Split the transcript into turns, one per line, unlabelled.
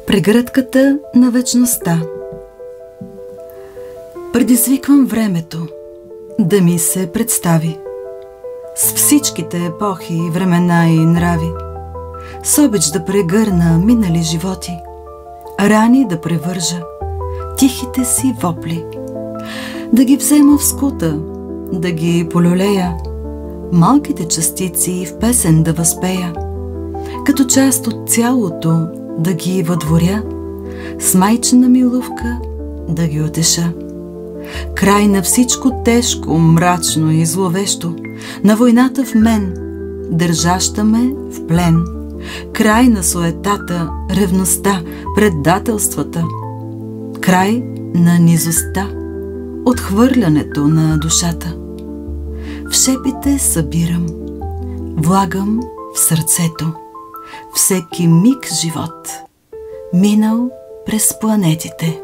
Прегръдката на вечността. Предизвиквам времето да ми се представи с всичките епохи, времена и нрави, с обич да прегърна минали животи, рани да превържа, тихите си вопли, да ги взема в скута, да ги полюлея, малките частици в песен да възпея, като част от цялото да ги въдворя, с майчина милувка да ги утеша. Край на всичко тежко, мрачно и зловещо, на войната в мен, държаща ме в плен. Край на суетата, ревността, предателствата. Край на низостта, отхвърлянето на душата. В шепите събирам, влагам в сърцето всеки миг живот, минал през планетите.